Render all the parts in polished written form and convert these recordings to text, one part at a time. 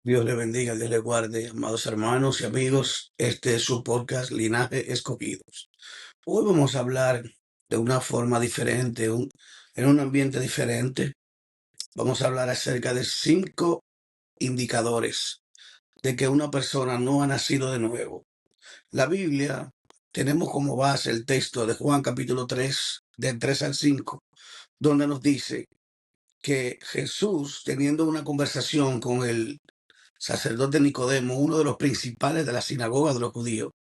Dios le bendiga, Dios le guarde, amados hermanos y amigos. Este es su podcast Linaje Escogidos. Hoy vamos a hablar de una forma diferente, en un ambiente diferente. Vamos a hablar acerca de 5 indicadores de que una persona no ha nacido de nuevo. La Biblia, tenemos como base el texto de Juan capítulo 3, del 3 al 5, donde nos dice que Jesús, teniendo una conversación con el sacerdote Nicodemo, uno de los principales de la sinagoga de los judíos,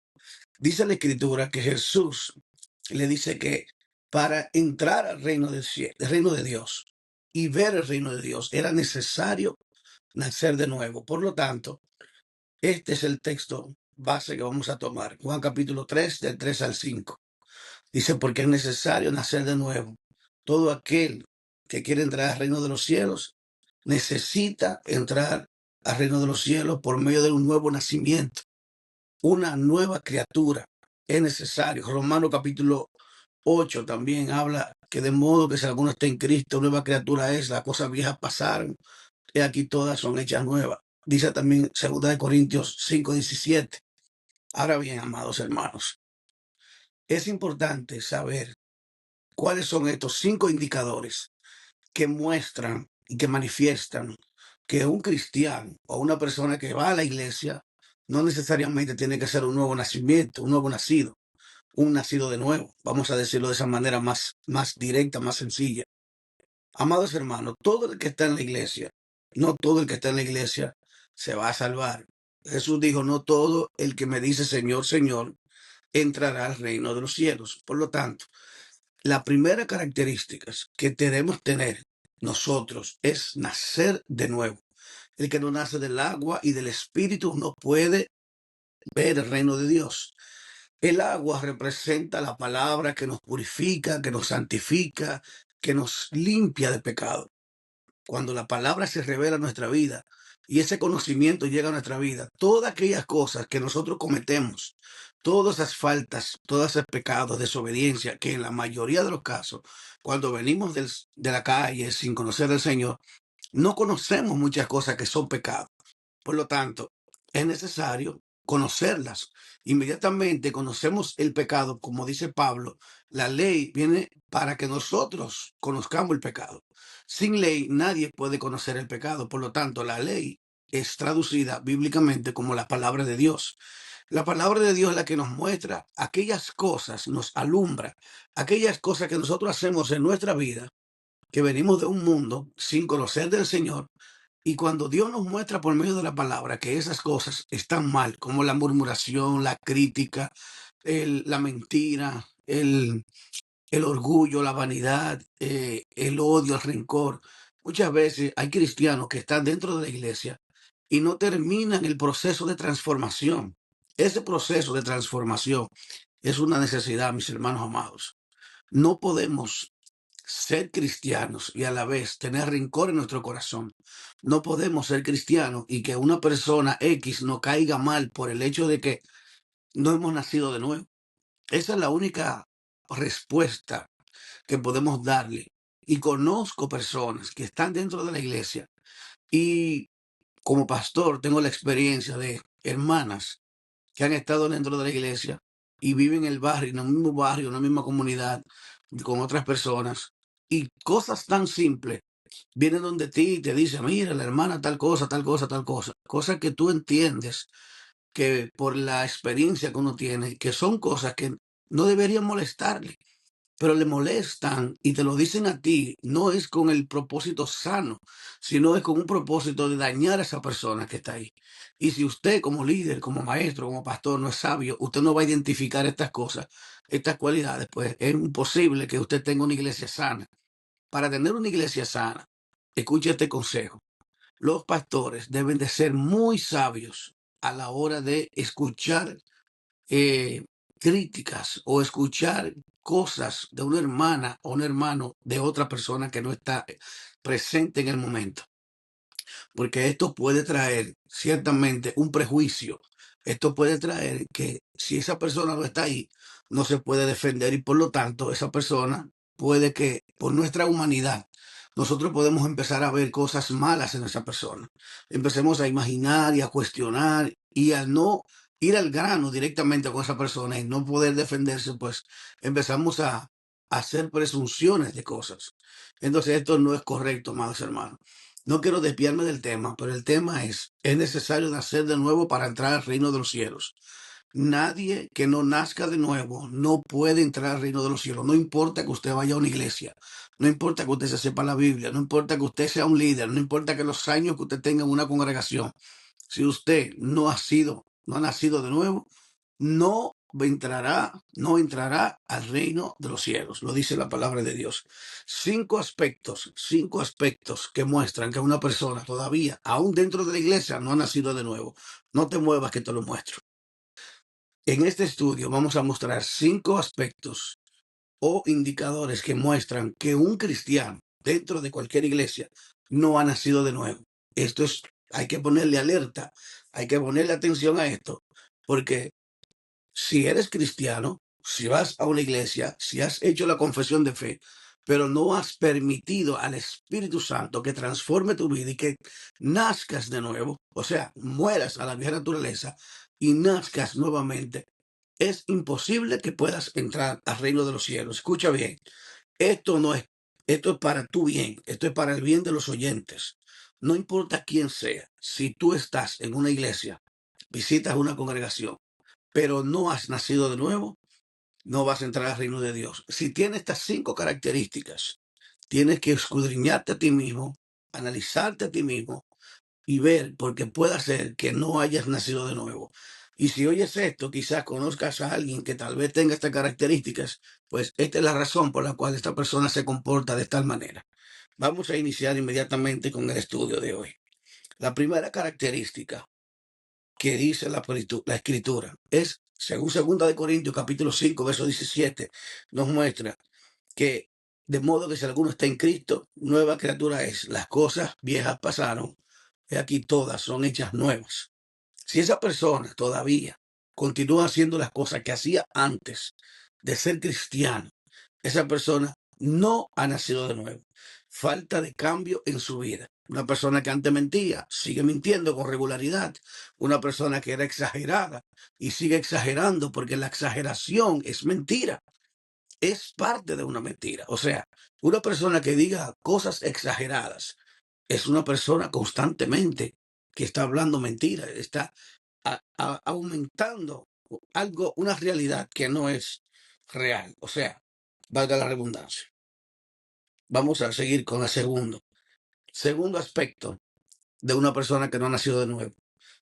dice la escritura que Jesús le dice que para entrar al reino del reino de Dios y ver el reino de Dios era necesario nacer de nuevo. Por lo tanto, este es el texto base que vamos a tomar. Juan capítulo 3, del 3 al 5. Dice, porque es necesario nacer de nuevo. Todo aquel que quiere entrar al reino de los cielos necesita entrar al reino de los cielos por medio de un nuevo nacimiento, una nueva criatura. Es necesario. Romano capítulo 8 también habla que de modo que si alguno está en Cristo, nueva criatura es, las cosas viejas pasaron, y aquí todas son hechas nuevas. Dice también 2 Corintios 5:17. Ahora bien, amados hermanos, es importante saber cuáles son estos 5 indicadores que muestran y que manifiestan que un cristiano o una persona que va a la iglesia no necesariamente tiene que ser un nuevo nacimiento, un nuevo nacido, un nacido de nuevo. Vamos a decirlo de esa manera más directa, más sencilla. Amados hermanos, todo el que está en la iglesia, no todo el que está en la iglesia se va a salvar. Jesús dijo, no todo el que me dice Señor, Señor, entrará al reino de los cielos. Por lo tanto, la primera característica que debemos tener nosotros es nacer de nuevo. El que no nace del agua y del espíritu no puede ver el reino de Dios. El agua representa la palabra que nos purifica, que nos santifica, que nos limpia de pecado. Cuando la palabra se revela en nuestra vida y ese conocimiento llega a nuestra vida, todas aquellas cosas que nosotros cometemos, todas esas faltas, todos esos pecados, desobediencia, que en la mayoría de los casos, cuando venimos de la calle sin conocer al Señor, no conocemos muchas cosas que son pecados. Por lo tanto, es necesario conocerlas. Inmediatamente conocemos el pecado, como dice Pablo, la ley viene para que nosotros conozcamos el pecado. Sin ley nadie puede conocer el pecado. Por lo tanto, la ley es traducida bíblicamente como la palabra de Dios. La palabra de Dios es la que nos muestra aquellas cosas, nos alumbra, aquellas cosas que nosotros hacemos en nuestra vida, que venimos de un mundo sin conocer del Señor, y cuando Dios nos muestra por medio de la palabra que esas cosas están mal, como la murmuración, la crítica, la mentira, el orgullo, la vanidad, el odio, el rencor. Muchas veces hay cristianos que están dentro de la iglesia y no terminan el proceso de transformación. Ese proceso de transformación es una necesidad, mis hermanos amados. No podemos ser cristianos y a la vez tener rencor en nuestro corazón. No podemos ser cristianos y que una persona X no caiga mal por el hecho de que no hemos nacido de nuevo. Esa es la única respuesta que podemos darle. Y conozco personas que están dentro de la iglesia y como pastor tengo la experiencia de hermanas que han estado dentro de la iglesia y viven en el barrio, en el mismo barrio, en la misma comunidad, con otras personas, y cosas tan simples vienen donde ti y te dicen, mira, la hermana tal cosa, tal cosa, tal cosa, cosas que tú entiendes que por la experiencia que uno tiene, que son cosas que no deberían molestarle, pero le molestan y te lo dicen a ti, no es con el propósito sano, sino es con un propósito de dañar a esa persona que está ahí. Y si usted como líder, como maestro, como pastor no es sabio, usted no va a identificar estas cosas, estas cualidades, pues es imposible que usted tenga una iglesia sana. Para tener una iglesia sana, escuche este consejo. Los pastores deben de ser muy sabios a la hora de escuchar eh, críticas o escuchar cosas de una hermana o un hermano de otra persona que no está presente en el momento, porque esto puede traer ciertamente un prejuicio. Esto puede traer que si esa persona no está ahí, no se puede defender y por lo tanto esa persona puede que por nuestra humanidad nosotros podemos empezar a ver cosas malas en esa persona. Empecemos a imaginar y a cuestionar y a no ir al grano directamente con esa persona y no poder defenderse, pues empezamos a hacer presunciones de cosas. Entonces esto no es correcto, amados hermanos. No quiero desviarme del tema, pero el tema es necesario nacer de nuevo para entrar al reino de los cielos. Nadie que no nazca de nuevo no puede entrar al reino de los cielos. No importa que usted vaya a una iglesia, no importa que usted se sepa la Biblia, no importa que usted sea un líder, no importa que los años que usted tenga en una congregación. Si usted no ha nacido de nuevo, no entrará al reino de los cielos. Lo dice la palabra de Dios. Cinco aspectos que muestran que una persona todavía, aún dentro de la iglesia, no ha nacido de nuevo. No te muevas que te lo muestro. En este estudio vamos a mostrar 5 aspectos o indicadores que muestran que un cristiano dentro de cualquier iglesia no ha nacido de nuevo. Hay que ponerle alerta, hay que ponerle atención a esto, porque si eres cristiano, si vas a una iglesia, si has hecho la confesión de fe, pero no has permitido al Espíritu Santo que transforme tu vida y que nazcas de nuevo, o sea, mueras a la vieja naturaleza y nazcas nuevamente, es imposible que puedas entrar al reino de los cielos. Escucha bien, esto no es, esto es para tu bien, esto es para el bien de los oyentes. No importa quién sea, si tú estás en una iglesia, visitas una congregación, pero no has nacido de nuevo, no vas a entrar al reino de Dios. Si tienes estas 5 características, tienes que escudriñarte a ti mismo, analizarte a ti mismo y ver, porque puede ser que no hayas nacido de nuevo. Y si oyes esto, quizás conozcas a alguien que tal vez tenga estas características, pues esta es la razón por la cual esta persona se comporta de tal manera. Vamos a iniciar inmediatamente con el estudio de hoy. La primera característica que dice la escritura es, según 2 Corintios capítulo 5 verso 17, nos muestra que de modo que si alguno está en Cristo, nueva criatura es. Las cosas viejas pasaron, y aquí todas son hechas nuevas. Si esa persona todavía continúa haciendo las cosas que hacía antes de ser cristiano, esa persona no ha nacido de nuevo. Falta de cambio en su vida. Una persona que antes mentía, sigue mintiendo con regularidad. Una persona que era exagerada y sigue exagerando porque la exageración es mentira, es parte de una mentira. O sea, una persona que diga cosas exageradas es una persona constantemente que está hablando mentira, está aumentando algo, una realidad que no es real. O sea, valga la redundancia. Vamos a seguir con el segundo aspecto de una persona que no ha nacido de nuevo.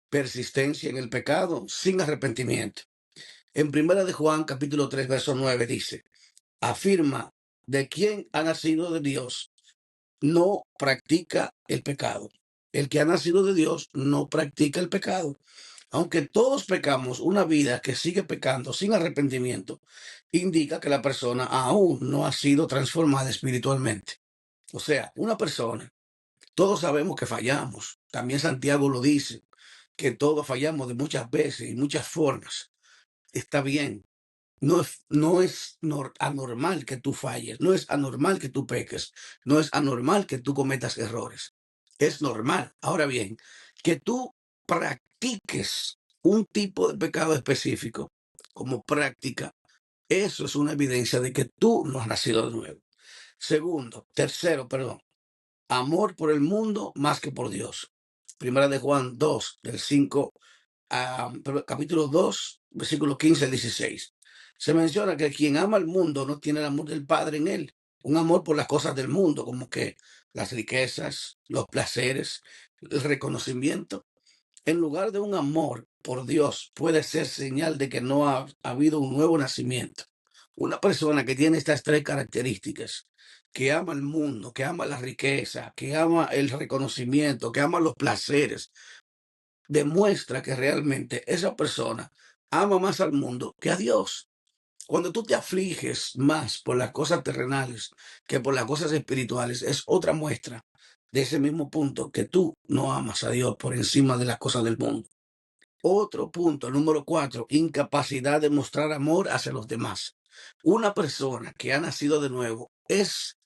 Persistencia en el pecado sin arrepentimiento. En primera de Juan, capítulo 3 verso 9 dice, afirma, de quien ha nacido de Dios no practica el pecado. El que ha nacido de Dios no practica el pecado. Aunque todos pecamos, una vida que sigue pecando sin arrepentimiento indica que la persona aún no ha sido transformada espiritualmente. O sea, una persona, todos sabemos que fallamos. También Santiago lo dice, que todos fallamos de muchas veces y muchas formas. Está bien. No es anormal que tú falles, no es anormal que tú peques, no es anormal que tú cometas errores. Es normal. Ahora bien, que tú practiques un tipo de pecado específico como práctica, eso es una evidencia de que tú no has nacido de nuevo. Tercero, perdón, amor por el mundo más que por Dios. Primera de Juan 2 del 5 capítulo 2 versículo 15 al 16. Se menciona que quien ama al mundo no tiene el amor del Padre en él. Un amor por las cosas del mundo, como que las riquezas, los placeres, el reconocimiento. En lugar de un amor por Dios, puede ser señal de que no ha habido un nuevo nacimiento. Una persona que tiene estas 3 características, que ama el mundo, que ama la riqueza, que ama el reconocimiento, que ama los placeres, demuestra que realmente esa persona ama más al mundo que a Dios. Cuando tú te afliges más por las cosas terrenales que por las cosas espirituales, es otra muestra de ese mismo punto que tú no amas a Dios por encima de las cosas del mundo. Otro punto, número 4, incapacidad de mostrar amor hacia los demás. Una persona que ha nacido de nuevo es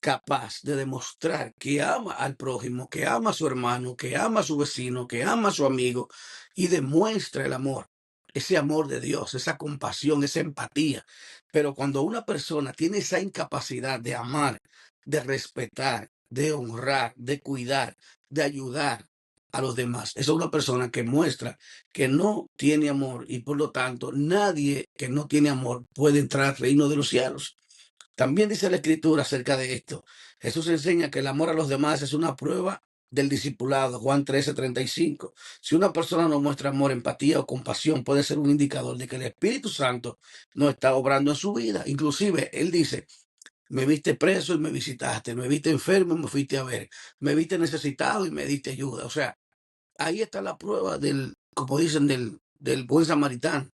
capaz de demostrar que ama al prójimo, que ama a su hermano, que ama a su vecino, que ama a su amigo y demuestra el amor, ese amor de Dios, esa compasión, esa empatía. Pero cuando una persona tiene esa incapacidad de amar, de respetar, de honrar, de cuidar, de ayudar a los demás, esa es una persona que muestra que no tiene amor y por lo tanto nadie que no tiene amor puede entrar al reino de los cielos. También dice la Escritura acerca de esto. Jesús enseña que el amor a los demás es una prueba del discipulado, Juan 13:35. Si una persona no muestra amor, empatía o compasión, puede ser un indicador de que el Espíritu Santo no está obrando en su vida. Inclusive, él dice, me viste preso y me visitaste, me viste enfermo y me fuiste a ver, me viste necesitado y me diste ayuda. O sea, ahí está la prueba del, como dicen, del buen samaritano.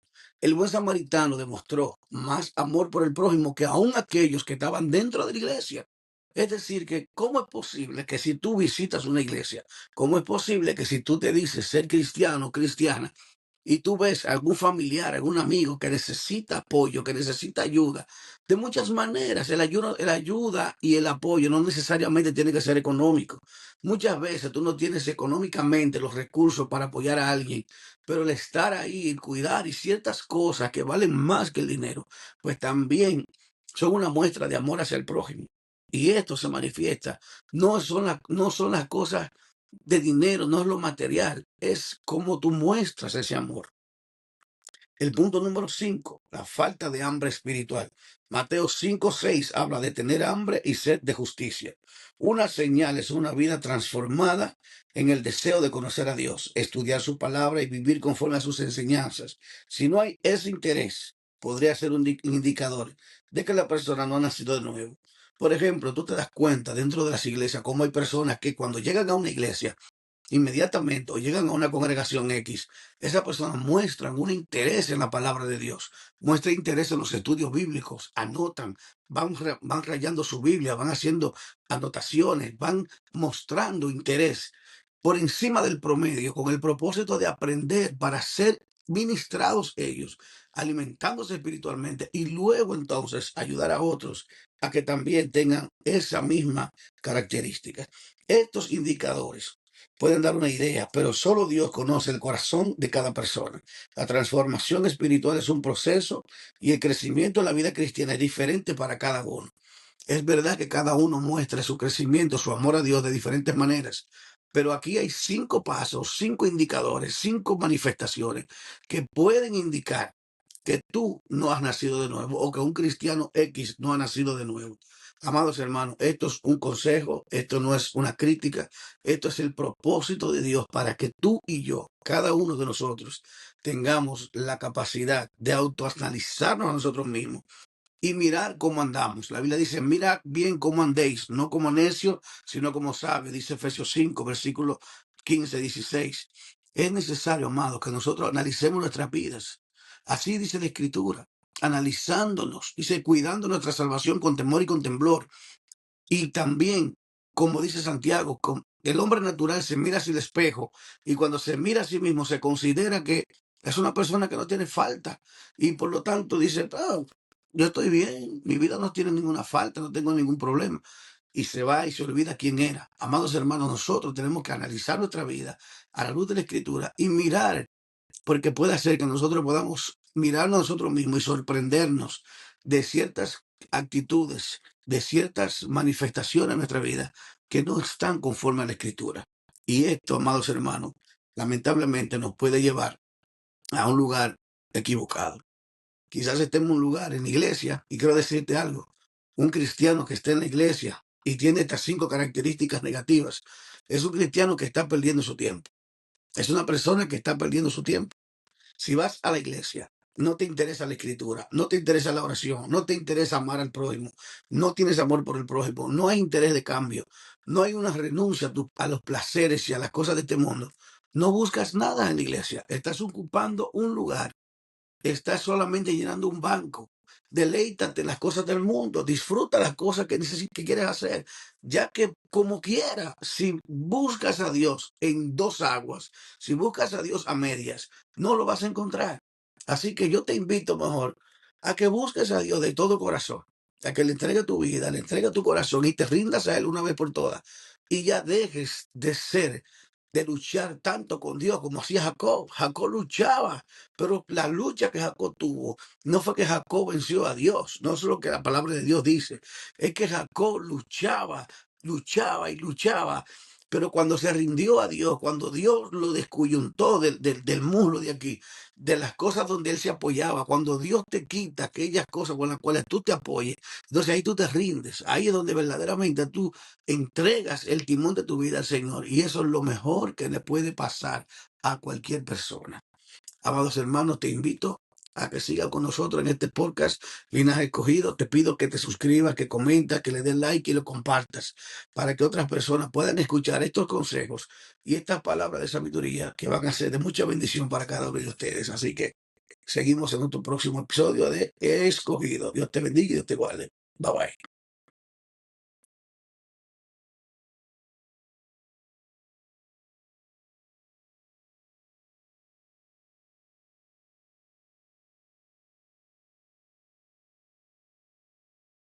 El buen samaritano demostró más amor por el prójimo que aún aquellos que estaban dentro de la iglesia. Es decir, que ¿cómo es posible que si tú visitas una iglesia, cómo es posible que si tú te dices ser cristiano o cristiana, y tú ves a algún familiar, algún amigo que necesita apoyo, que necesita ayuda, de muchas maneras, el ayuda y el apoyo no necesariamente tiene que ser económico. Muchas veces tú no tienes económicamente los recursos para apoyar a alguien, pero el estar ahí, el cuidar y ciertas cosas que valen más que el dinero, pues también son una muestra de amor hacia el prójimo. Y esto se manifiesta. No son las cosas de dinero, no es lo material, es cómo tú muestras ese amor. El punto número 5, la falta de hambre espiritual. Mateo 5:6 habla de tener hambre y sed de justicia. Una señal es una vida transformada en el deseo de conocer a Dios, estudiar su palabra y vivir conforme a sus enseñanzas. Si no hay ese interés, podría ser un indicador de que la persona no ha nacido de nuevo. Por ejemplo, tú te das cuenta dentro de las iglesias cómo hay personas que cuando llegan a una iglesia inmediatamente o llegan a una congregación X, esas personas muestran un interés en la palabra de Dios, muestran interés en los estudios bíblicos, anotan, van rayando su Biblia, van haciendo anotaciones, van mostrando interés por encima del promedio con el propósito de aprender para ser ministrados ellos, alimentándose espiritualmente y luego entonces ayudar a otros a que también tengan esa misma característica. Estos indicadores pueden dar una idea, pero solo Dios conoce el corazón de cada persona. La transformación espiritual es un proceso y el crecimiento en la vida cristiana es diferente para cada uno. Es verdad que cada uno muestra su crecimiento, su amor a Dios de diferentes maneras, pero aquí hay 5 pasos, 5 indicadores, 5 manifestaciones que pueden indicar que tú no has nacido de nuevo o que un cristiano X no ha nacido de nuevo. Amados hermanos, esto es un consejo, esto no es una crítica, esto es el propósito de Dios para que tú y yo, cada uno de nosotros, tengamos la capacidad de autoanalizarnos a nosotros mismos y mirar cómo andamos. La Biblia dice, mira bien cómo andéis, no como necios, sino como sabios, dice Efesios 5, versículos 15-16. Es necesario, amados, que nosotros analicemos nuestras vidas. Así dice la Escritura, analizándonos, dice, cuidando nuestra salvación con temor y con temblor. Y también, como dice Santiago, el hombre natural se mira hacia el espejo y cuando se mira a sí mismo se considera que es una persona que no tiene falta y por lo tanto dice, "Ah, yo estoy bien, mi vida no tiene ninguna falta, no tengo ningún problema". Y se va y se olvida quién era. Amados hermanos, nosotros tenemos que analizar nuestra vida a la luz de la Escritura y mirar porque puede ser que nosotros podamos mirarnos a nosotros mismos y sorprendernos de ciertas actitudes, de ciertas manifestaciones en nuestra vida que no están conforme a la Escritura. Y esto, amados hermanos, lamentablemente nos puede llevar a un lugar equivocado. Quizás estemos en un lugar, en la iglesia, y quiero decirte algo, un cristiano que esté en la iglesia y tiene estas 5 características negativas, es un cristiano que está perdiendo su tiempo. Es una persona que está perdiendo su tiempo. Si vas a la iglesia, no te interesa la escritura, no te interesa la oración, no te interesa amar al prójimo, no tienes amor por el prójimo, no hay interés de cambio, no hay una renuncia a los placeres y a las cosas de este mundo, no buscas nada en la iglesia, estás ocupando un lugar, estás solamente llenando un banco. Deleítate en las cosas del mundo, disfruta las cosas que quieres hacer, ya que como quiera, si buscas a Dios en 2 aguas, si buscas a Dios a medias, no lo vas a encontrar. Así que yo te invito mejor a que busques a Dios de todo corazón, a que le entregue tu vida, le entregue tu corazón y te rindas a Él una vez por todas. Y ya dejes de luchar tanto con Dios como hacía Jacob. Jacob luchaba, pero la lucha que Jacob tuvo no fue que Jacob venció a Dios, no es lo que la palabra de Dios dice, es que Jacob luchaba, luchaba y luchaba. Pero cuando se rindió a Dios, cuando Dios lo descoyuntó del muslo de aquí, de las cosas donde él se apoyaba, cuando Dios te quita aquellas cosas con las cuales tú te apoyes, entonces ahí tú te rindes, ahí es donde verdaderamente tú entregas el timón de tu vida al Señor, y eso es lo mejor que le puede pasar a cualquier persona. Amados hermanos, te invito a que sigas con nosotros en este podcast Linaje Escogido. Te pido que te suscribas, que comentes, que le des like y lo compartas para que otras personas puedan escuchar estos consejos y estas palabras de sabiduría que van a ser de mucha bendición para cada uno de ustedes. Así que seguimos en otro próximo episodio de Escogido. Dios te bendiga y Dios te guarde. Bye bye.